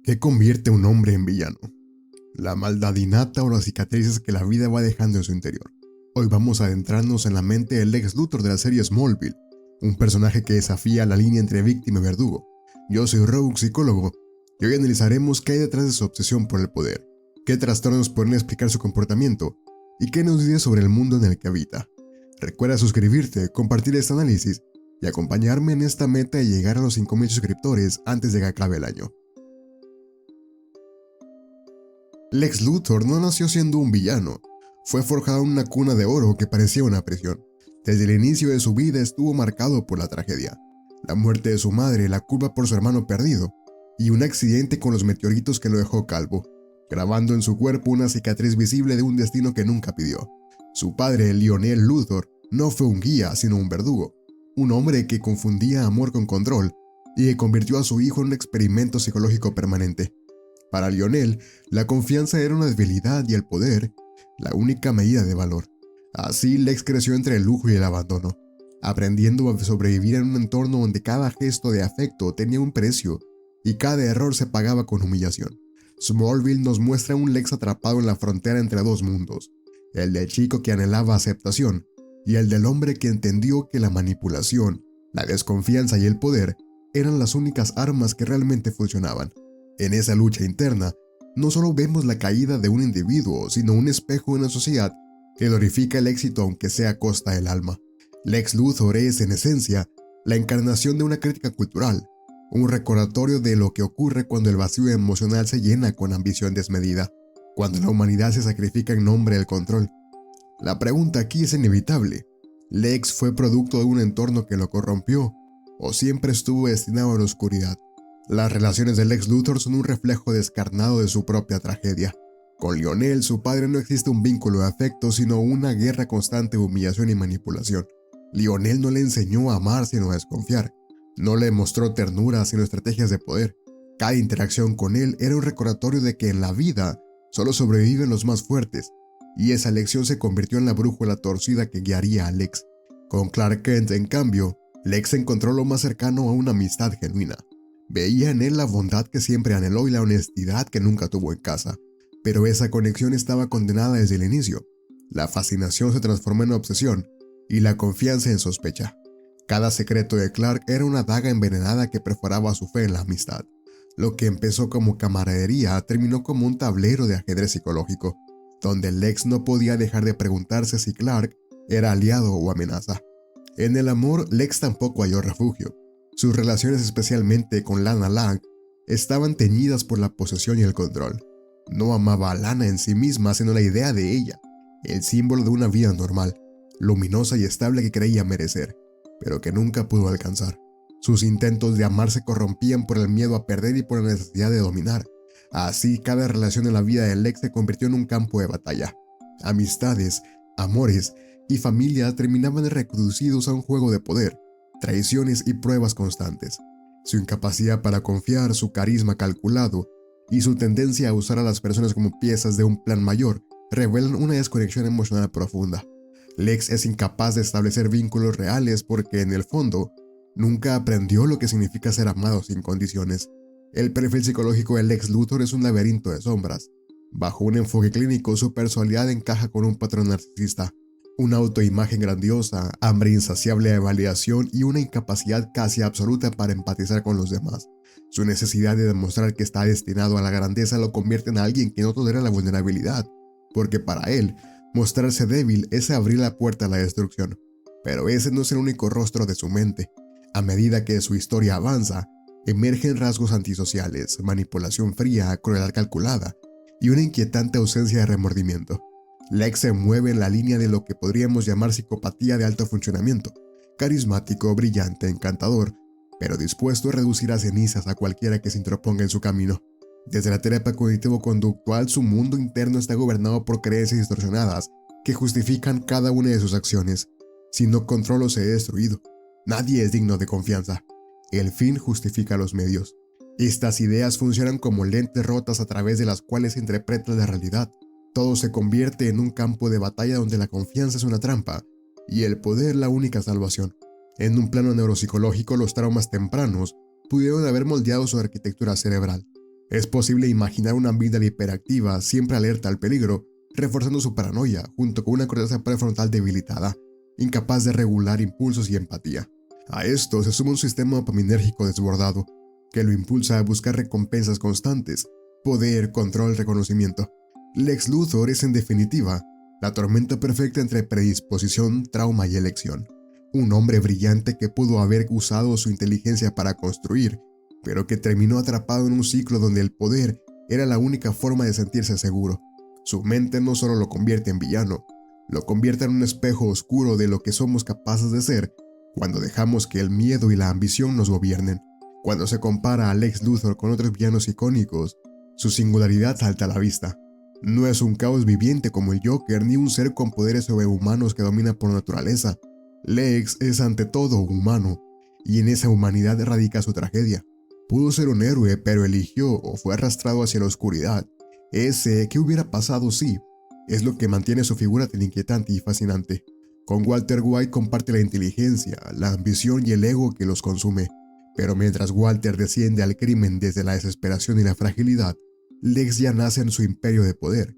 ¿Qué convierte a un hombre en villano? ¿La maldad innata o las cicatrices que la vida va dejando en su interior? Hoy vamos a adentrarnos en la mente del Lex Luthor de la serie Smallville, un personaje que desafía la línea entre víctima y verdugo. Yo soy Rogue, psicólogo, y hoy analizaremos qué hay detrás de su obsesión por el poder, qué trastornos pueden explicar su comportamiento y qué nos dice sobre el mundo en el que habita. Recuerda suscribirte, compartir este análisis y acompañarme en esta meta de llegar a los 5000 suscriptores antes de que acabe el año. Lex Luthor no nació siendo un villano, fue forjado en una cuna de oro que parecía una prisión. Desde el inicio de su vida estuvo marcado por la tragedia, la muerte de su madre, la culpa por su hermano perdido, y un accidente con los meteoritos que lo dejó calvo, grabando en su cuerpo una cicatriz visible de un destino que nunca pidió. Su padre, Lionel Luthor, no fue un guía, sino un verdugo, un hombre que confundía amor con control, y que convirtió a su hijo en un experimento psicológico permanente. Para Lionel, la confianza era una debilidad y el poder, la única medida de valor. Así, Lex creció entre el lujo y el abandono, aprendiendo a sobrevivir en un entorno donde cada gesto de afecto tenía un precio y cada error se pagaba con humillación. Smallville nos muestra un Lex atrapado en la frontera entre dos mundos, el del chico que anhelaba aceptación y el del hombre que entendió que la manipulación, la desconfianza y el poder eran las únicas armas que realmente funcionaban. En esa lucha interna, no solo vemos la caída de un individuo, sino un espejo de una sociedad que glorifica el éxito aunque sea a costa del alma. Lex Luthor es, en esencia, la encarnación de una crítica cultural, un recordatorio de lo que ocurre cuando el vacío emocional se llena con ambición desmedida, cuando la humanidad se sacrifica en nombre del control. La pregunta aquí es inevitable. ¿Lex fue producto de un entorno que lo corrompió, o siempre estuvo destinado a la oscuridad? Las relaciones de Lex Luthor son un reflejo descarnado de su propia tragedia. Con Lionel, su padre, no existe un vínculo de afecto, sino una guerra constante de humillación y manipulación. Lionel no le enseñó a amar sino a desconfiar. No le mostró ternura sino estrategias de poder. Cada interacción con él era un recordatorio de que en la vida solo sobreviven los más fuertes, y esa lección se convirtió en la brújula torcida que guiaría a Lex. Con Clark Kent, en cambio, Lex encontró lo más cercano a una amistad genuina. Veía en él la bondad que siempre anheló y la honestidad que nunca tuvo en casa, pero esa conexión estaba condenada desde el inicio. La fascinación se transformó en obsesión y la confianza en sospecha. Cada secreto de Clark era una daga envenenada que perforaba su fe en la amistad. Lo que empezó como camaradería terminó como un tablero de ajedrez psicológico, donde Lex no podía dejar de preguntarse si Clark era aliado o amenaza. En el amor, Lex tampoco halló refugio. Sus relaciones, especialmente con Lana Lang, estaban teñidas por la posesión y el control. No amaba a Lana en sí misma, sino la idea de ella, el símbolo de una vida normal, luminosa y estable que creía merecer, pero que nunca pudo alcanzar. Sus intentos de amar se corrompían por el miedo a perder y por la necesidad de dominar. Así, cada relación en la vida de Lex se convirtió en un campo de batalla. Amistades, amores y familia terminaban reducidos a un juego de poder, traiciones y pruebas constantes. Su incapacidad para confiar, su carisma calculado y su tendencia a usar a las personas como piezas de un plan mayor revelan una desconexión emocional profunda. Lex es incapaz de establecer vínculos reales porque, en el fondo, nunca aprendió lo que significa ser amado sin condiciones. El perfil psicológico de Lex Luthor es un laberinto de sombras. Bajo un enfoque clínico, su personalidad encaja con un patrón narcisista, una autoimagen grandiosa, hambre insaciable de validación y una incapacidad casi absoluta para empatizar con los demás. Su necesidad de demostrar que está destinado a la grandeza lo convierte en alguien que no tolera la vulnerabilidad, porque para él, mostrarse débil es abrir la puerta a la destrucción. Pero ese no es el único rostro de su mente. A medida que su historia avanza, emergen rasgos antisociales, manipulación fría, crueldad calculada y una inquietante ausencia de remordimiento. Lex se mueve en la línea de lo que podríamos llamar psicopatía de alto funcionamiento, carismático, brillante, encantador, pero dispuesto a reducir a cenizas a cualquiera que se interponga en su camino. Desde la terapia cognitivo-conductual, su mundo interno está gobernado por creencias distorsionadas que justifican cada una de sus acciones. Si no controlo, seré destruido. Nadie es digno de confianza. El fin justifica los medios. Estas ideas funcionan como lentes rotas a través de las cuales se interpreta la realidad. Todo se convierte en un campo de batalla donde la confianza es una trampa y el poder la única salvación. En un plano neuropsicológico, los traumas tempranos pudieron haber moldeado su arquitectura cerebral. Es posible imaginar una amígdala hiperactiva, siempre alerta al peligro, reforzando su paranoia, junto con una corteza prefrontal debilitada, incapaz de regular impulsos y empatía. A esto se suma un sistema dopaminérgico desbordado, que lo impulsa a buscar recompensas constantes, poder, control, reconocimiento. Lex Luthor es, en definitiva, la tormenta perfecta entre predisposición, trauma y elección. Un hombre brillante que pudo haber usado su inteligencia para construir, pero que terminó atrapado en un ciclo donde el poder era la única forma de sentirse seguro. Su mente no solo lo convierte en villano, lo convierte en un espejo oscuro de lo que somos capaces de ser cuando dejamos que el miedo y la ambición nos gobiernen. Cuando se compara a Lex Luthor con otros villanos icónicos, su singularidad salta a la vista. No es un caos viviente como el Joker ni un ser con poderes sobrehumanos que domina por naturaleza. Lex es ante todo humano, y en esa humanidad radica su tragedia. Pudo ser un héroe, pero eligió o fue arrastrado hacia la oscuridad. Ese ¿qué hubiera pasado si? Es lo que mantiene su figura tan inquietante y fascinante. Con Walter White comparte la inteligencia, la ambición y el ego que los consume. Pero mientras Walter desciende al crimen desde la desesperación y la fragilidad, Lex ya nace en su imperio de poder.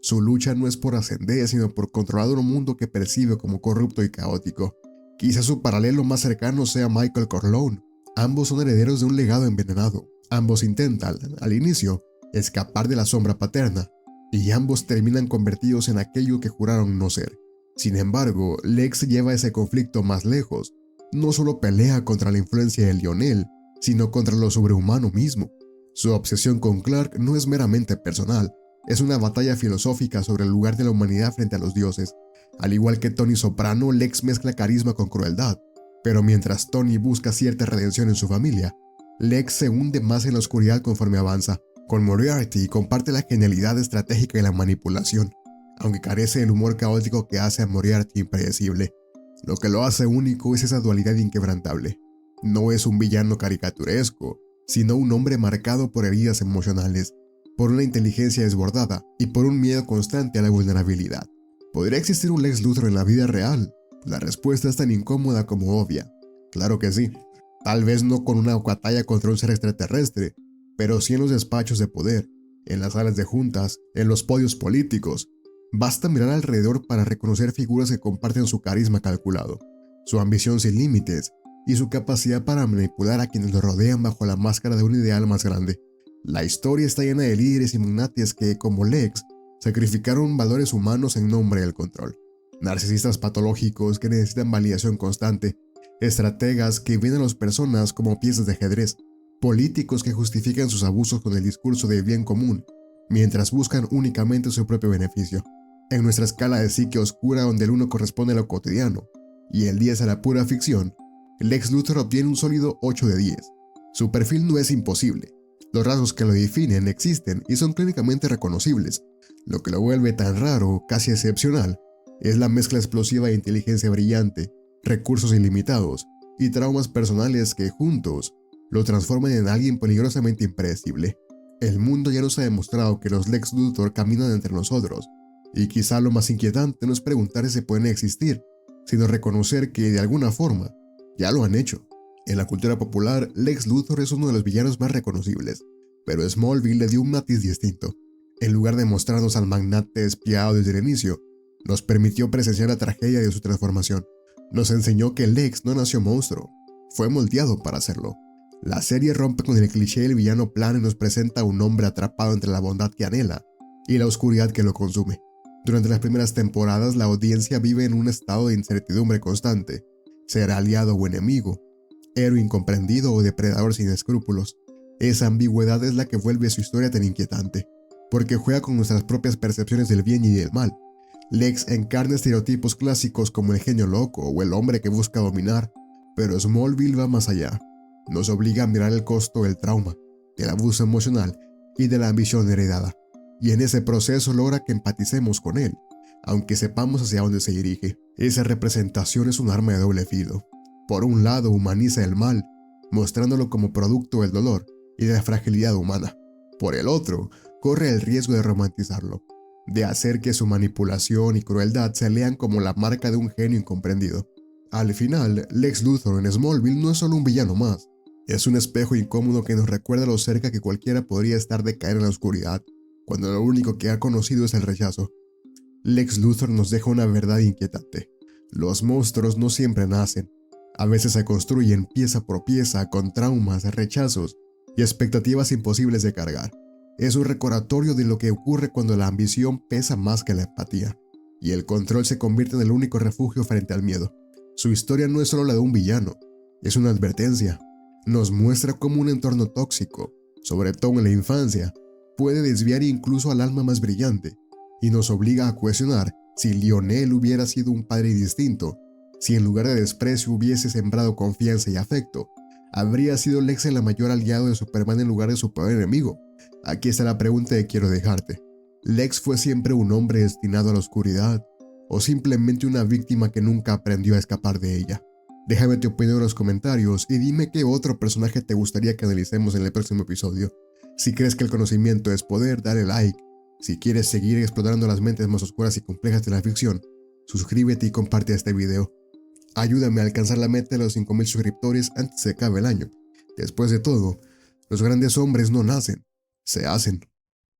Su lucha no es por ascender, sino por controlar un mundo que percibe como corrupto y caótico. Quizás su paralelo más cercano sea Michael Corleone. Ambos son herederos de un legado envenenado. Ambos intentan, al inicio, escapar de la sombra paterna, y ambos terminan convertidos en aquello que juraron no ser. Sin embargo, Lex lleva ese conflicto más lejos. No solo pelea contra la influencia de Lionel, sino contra lo sobrehumano mismo. Su obsesión con Clark no es meramente personal, es una batalla filosófica sobre el lugar de la humanidad frente a los dioses. Al igual que Tony Soprano, Lex mezcla carisma con crueldad, pero mientras Tony busca cierta redención en su familia, Lex se hunde más en la oscuridad conforme avanza. Con Moriarty comparte la genialidad estratégica y la manipulación, aunque carece del humor caótico que hace a Moriarty impredecible. Lo que lo hace único es esa dualidad inquebrantable. No es un villano caricaturesco, sino un hombre marcado por heridas emocionales, por una inteligencia desbordada y por un miedo constante a la vulnerabilidad. ¿Podría existir un Lex Luthor en la vida real? La respuesta es tan incómoda como obvia. Claro que sí. Tal vez no con una batalla contra un ser extraterrestre, pero sí en los despachos de poder, en las salas de juntas, en los podios políticos. Basta mirar alrededor para reconocer figuras que comparten su carisma calculado, su ambición sin límites y su capacidad para manipular a quienes lo rodean bajo la máscara de un ideal más grande. La historia está llena de líderes y magnates que, como Lex, sacrificaron valores humanos en nombre del control. Narcisistas patológicos que necesitan validación constante, estrategas que ven a las personas como piezas de ajedrez, políticos que justifican sus abusos con el discurso de bien común, mientras buscan únicamente su propio beneficio. En nuestra escala de psique oscura donde el 1 corresponde a lo cotidiano y el 10 a la pura ficción, Lex Luthor obtiene un sólido 8 de 10. Su perfil no es imposible. Los rasgos que lo definen existen y son clínicamente reconocibles. Lo que lo vuelve tan raro, casi excepcional, es la mezcla explosiva de inteligencia brillante, recursos ilimitados y traumas personales que juntos lo transforman en alguien peligrosamente impredecible. El mundo ya nos ha demostrado que los Lex Luthor caminan entre nosotros, y quizá lo más inquietante no es preguntar si pueden existir, sino reconocer que de alguna forma ya lo han hecho. En la cultura popular, Lex Luthor es uno de los villanos más reconocibles, pero Smallville le dio un matiz distinto. En lugar de mostrarnos al magnate espiado desde el inicio, nos permitió presenciar la tragedia de su transformación. Nos enseñó que Lex no nació monstruo, fue moldeado para hacerlo. La serie rompe con el cliché del villano plano y nos presenta a un hombre atrapado entre la bondad que anhela y la oscuridad que lo consume. Durante las primeras temporadas, la audiencia vive en un estado de incertidumbre constante. ¿Será aliado o enemigo? ¿Héroe incomprendido o depredador sin escrúpulos? Esa ambigüedad es la que vuelve su historia tan inquietante, porque juega con nuestras propias percepciones del bien y del mal. Lex encarna estereotipos clásicos como el genio loco o el hombre que busca dominar, pero Smallville va más allá. Nos obliga a mirar el costo del trauma, del abuso emocional y de la ambición heredada, y en ese proceso logra que empaticemos con él, aunque sepamos hacia dónde se dirige. Esa representación es un arma de doble filo. Por un lado humaniza el mal, mostrándolo como producto del dolor y de la fragilidad humana. Por el otro, corre el riesgo de romantizarlo, de hacer que su manipulación y crueldad se lean como la marca de un genio incomprendido. Al final, Lex Luthor en Smallville no es solo un villano más, Es un espejo incómodo que nos recuerda lo cerca que cualquiera podría estar de caer en la oscuridad, cuando lo único que ha conocido es el rechazo. Lex Luthor nos deja una verdad inquietante. Los monstruos no siempre nacen. A veces se construyen pieza por pieza con traumas, rechazos y expectativas imposibles de cargar. Es un recordatorio de lo que ocurre cuando la ambición pesa más que la empatía, y el control se convierte en el único refugio frente al miedo. Su historia no es solo la de un villano, es una advertencia. Nos muestra cómo un entorno tóxico, sobre todo en la infancia, puede desviar incluso al alma más brillante, y nos obliga a cuestionar si Lionel hubiera sido un padre distinto, si en lugar de desprecio hubiese sembrado confianza y afecto, ¿habría sido Lex el mayor aliado de Superman en lugar de su peor enemigo? Aquí está la pregunta que quiero dejarte. ¿Lex fue siempre un hombre destinado a la oscuridad, o simplemente una víctima que nunca aprendió a escapar de ella? Déjame tu opinión en los comentarios y dime qué otro personaje te gustaría que analicemos en el próximo episodio. Si crees que el conocimiento es poder, dale like. Si quieres seguir explorando las mentes más oscuras y complejas de la ficción, suscríbete y comparte este video. Ayúdame a alcanzar la meta de los 5000 suscriptores antes de que acabe el año. Después de todo, los grandes hombres no nacen, se hacen.